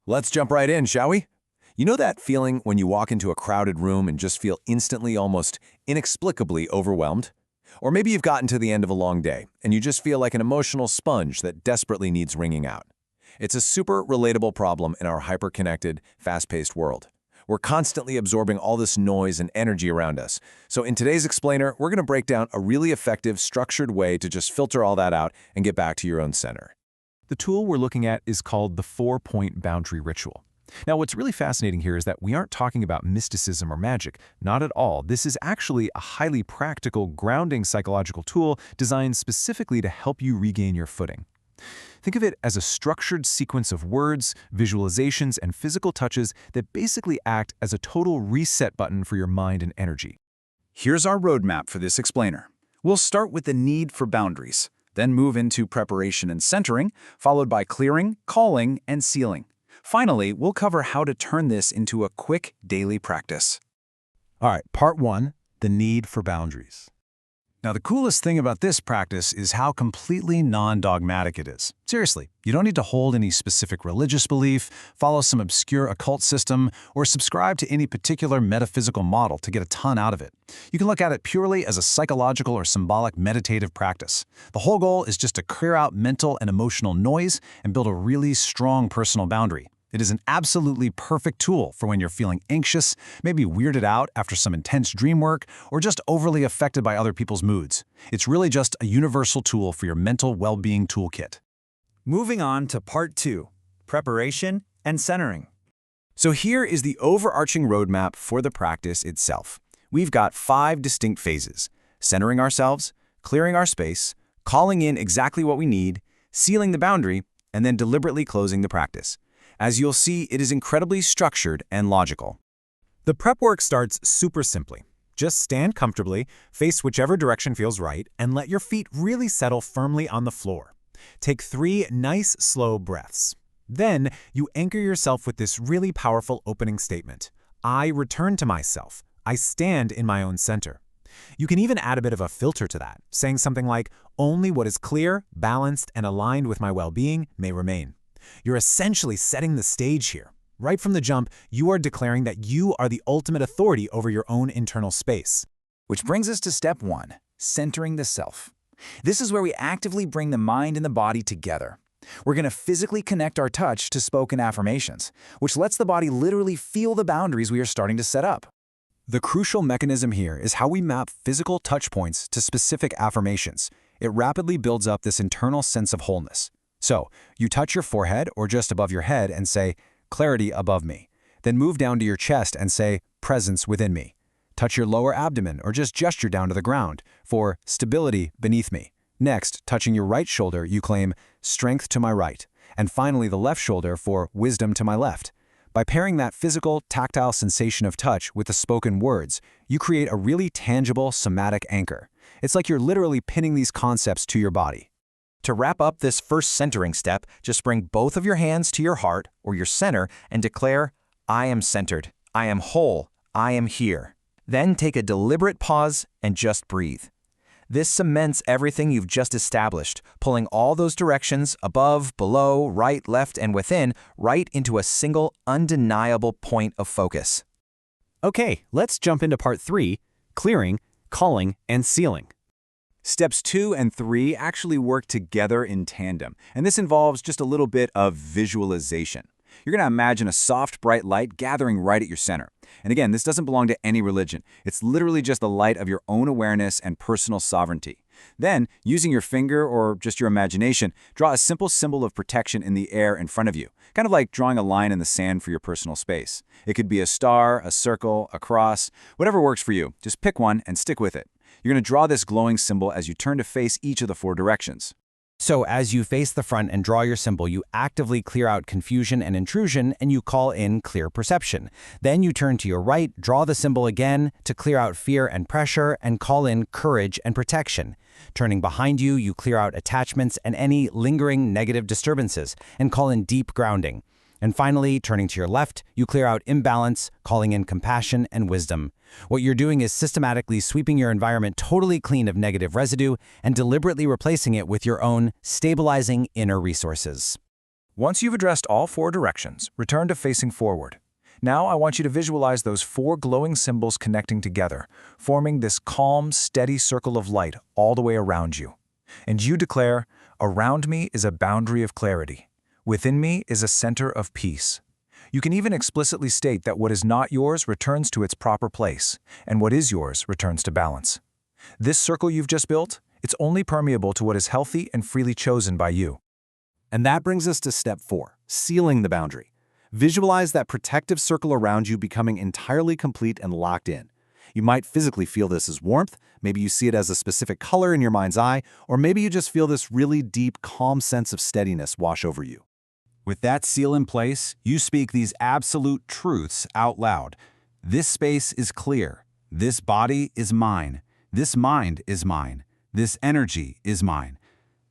Let's jump right in, shall we? You know that feeling when you walk into a crowded room and just feel instantly, almost inexplicably overwhelmed? Or maybe you've gotten to the end of a long day and you just feel like an emotional sponge that desperately needs wringing out. It's a super relatable problem in our hyper-connected, fast-paced world. We're constantly absorbing all this noise and energy around us. So in today's explainer, we're going to break down a really effective, structured way to just filter all that out and get back to your own center. The tool we're looking at is called the 4-point boundary ritual. Now, what's really fascinating here is that we aren't talking about mysticism or magic. Not at all. This is actually a highly practical, grounding psychological tool designed specifically to help you regain your footing. Think of it as a structured sequence of words, visualizations, and physical touches that basically act as a total reset button for your mind and energy. Here's our roadmap for this explainer. We'll start with the need for boundaries, then move into preparation and centering, followed by clearing, calling, and sealing. Finally, we'll cover how to turn this into a quick daily practice. All right, part 1, the need for boundaries. Now, the coolest thing about this practice is how completely non-dogmatic it is. Seriously, you don't need to hold any specific religious belief, follow some obscure occult system, or subscribe to any particular metaphysical model to get a ton out of it. You can look at it purely as a psychological or symbolic meditative practice. The whole goal is just to clear out mental and emotional noise and build a really strong personal boundary. It is an absolutely perfect tool for when you're feeling anxious, maybe weirded out after some intense dream work, or just overly affected by other people's moods. It's really just a universal tool for your mental well-being toolkit. Moving on to part 2, preparation and centering. So here is the overarching roadmap for the practice itself. We've got 5 distinct phases: centering ourselves, clearing our space, calling in exactly what we need, sealing the boundary, and then deliberately closing the practice. As you'll see, it is incredibly structured and logical. The prep work starts super simply. Just stand comfortably, face whichever direction feels right, and let your feet really settle firmly on the floor. Take 3 nice, slow breaths. Then, you anchor yourself with this really powerful opening statement. I return to myself. I stand in my own center. You can even add a bit of a filter to that, saying something like, only what is clear, balanced, and aligned with my well-being may remain. You're essentially setting the stage here. Right from the jump, you are declaring that you are the ultimate authority over your own internal space. Which brings us to step 1, centering the self. This is where we actively bring the mind and the body together. We're going to physically connect our touch to spoken affirmations, which lets the body literally feel the boundaries we are starting to set up. The crucial mechanism here is how we map physical touch points to specific affirmations. It rapidly builds up this internal sense of wholeness. So, you touch your forehead or just above your head and say, clarity above me. Then move down to your chest and say, presence within me. Touch your lower abdomen or just gesture down to the ground for stability beneath me. Next, touching your right shoulder, you claim strength to my right. And finally, the left shoulder for wisdom to my left. By pairing that physical, tactile sensation of touch with the spoken words, you create a really tangible, somatic anchor. It's like you're literally pinning these concepts to your body. To wrap up this first centering step, just bring both of your hands to your heart or your center and declare, I am centered, I am whole, I am here. Then take a deliberate pause and just breathe. This cements everything you've just established, pulling all those directions above, below, right, left, and within right into a single, undeniable point of focus. Okay, let's jump into part 3, clearing, calling, and sealing. Steps 2 and 3 actually work together in tandem, and this involves just a little bit of visualization. You're going to imagine a soft, bright light gathering right at your center. And again, this doesn't belong to any religion. It's literally just the light of your own awareness and personal sovereignty. Then, using your finger or just your imagination, draw a simple symbol of protection in the air in front of you, kind of like drawing a line in the sand for your personal space. It could be a star, a circle, a cross, whatever works for you. Just pick one and stick with it. You're going to draw this glowing symbol as you turn to face each of the 4 directions. So as you face the front and draw your symbol, you actively clear out confusion and intrusion, and you call in clear perception. Then you turn to your right, draw the symbol again to clear out fear and pressure, and call in courage and protection. Turning behind you, you clear out attachments and any lingering negative disturbances, and call in deep grounding. And finally, turning to your left, you clear out imbalance, calling in compassion and wisdom. What you're doing is systematically sweeping your environment totally clean of negative residue and deliberately replacing it with your own stabilizing inner resources. Once you've addressed all 4 directions, return to facing forward. Now I want you to visualize those 4 glowing symbols connecting together, forming this calm, steady circle of light all the way around you. And you declare, "Around me is a boundary of clarity. Within me is a center of peace." You can even explicitly state that what is not yours returns to its proper place, and what is yours returns to balance. This circle you've just built, it's only permeable to what is healthy and freely chosen by you. And that brings us to step 4, sealing the boundary. Visualize that protective circle around you becoming entirely complete and locked in. You might physically feel this as warmth, maybe you see it as a specific color in your mind's eye, or maybe you just feel this really deep, calm sense of steadiness wash over you. With that seal in place, you speak these absolute truths out loud. This space is clear. This body is mine. This mind is mine. This energy is mine.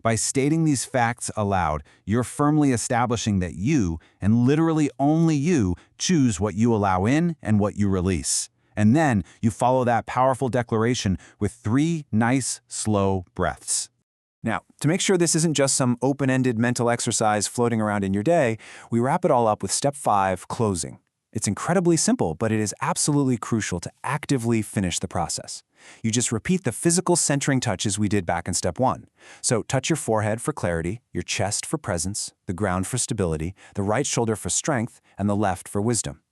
By stating these facts aloud, you're firmly establishing that you, and literally only you, choose what you allow in and what you release. And then you follow that powerful declaration with 3 nice, slow breaths. Now, to make sure this isn't just some open-ended mental exercise floating around in your day, we wrap it all up with step 5, closing. It's incredibly simple, but it is absolutely crucial to actively finish the process. You just repeat the physical centering touches we did back in step 1. So touch your forehead for clarity, your chest for presence, the ground for stability, the right shoulder for strength, and the left for wisdom.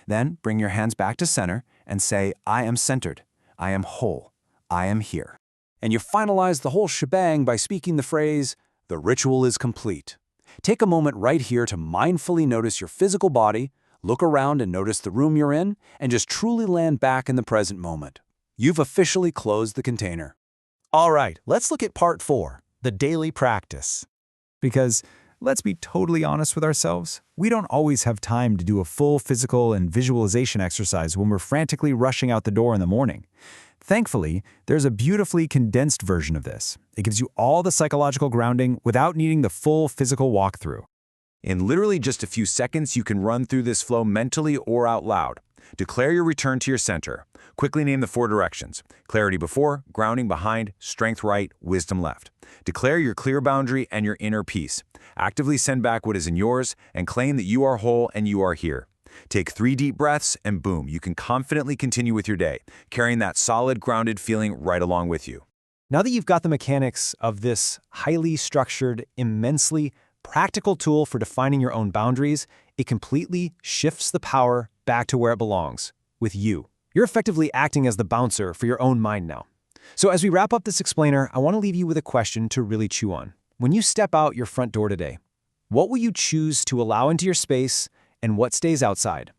Then bring your hands back to center and say, "I am centered. I am whole. I am here." And you finalize the whole shebang by speaking the phrase, "The ritual is complete." Take a moment right here to mindfully notice your physical body, look around and notice the room you're in, and just truly land back in the present moment. You've officially closed the container. All right, let's look at part 4, the daily practice. Because, let's be totally honest with ourselves, we don't always have time to do a full physical and visualization exercise when we're frantically rushing out the door in the morning. Thankfully, there's a beautifully condensed version of this. It gives you all the psychological grounding without needing the full physical walkthrough. In literally just a few seconds, you can run through this flow mentally or out loud. Declare your return to your center. Quickly name the 4 directions: clarity before, grounding behind, strength right, wisdom left. Declare your clear boundary and your inner peace. Actively send back what isn't yours and claim that you are whole and you are here. Take 3 deep breaths and boom, you can confidently continue with your day, carrying that solid, grounded feeling right along with you. Now that you've got the mechanics of this highly structured, immensely practical tool for defining your own boundaries, it completely shifts the power back to where it belongs, with you. You're effectively acting as the bouncer for your own mind now. So as we wrap up this explainer, I want to leave you with a question to really chew on. When you step out your front door today, what will you choose to allow into your space and what stays outside?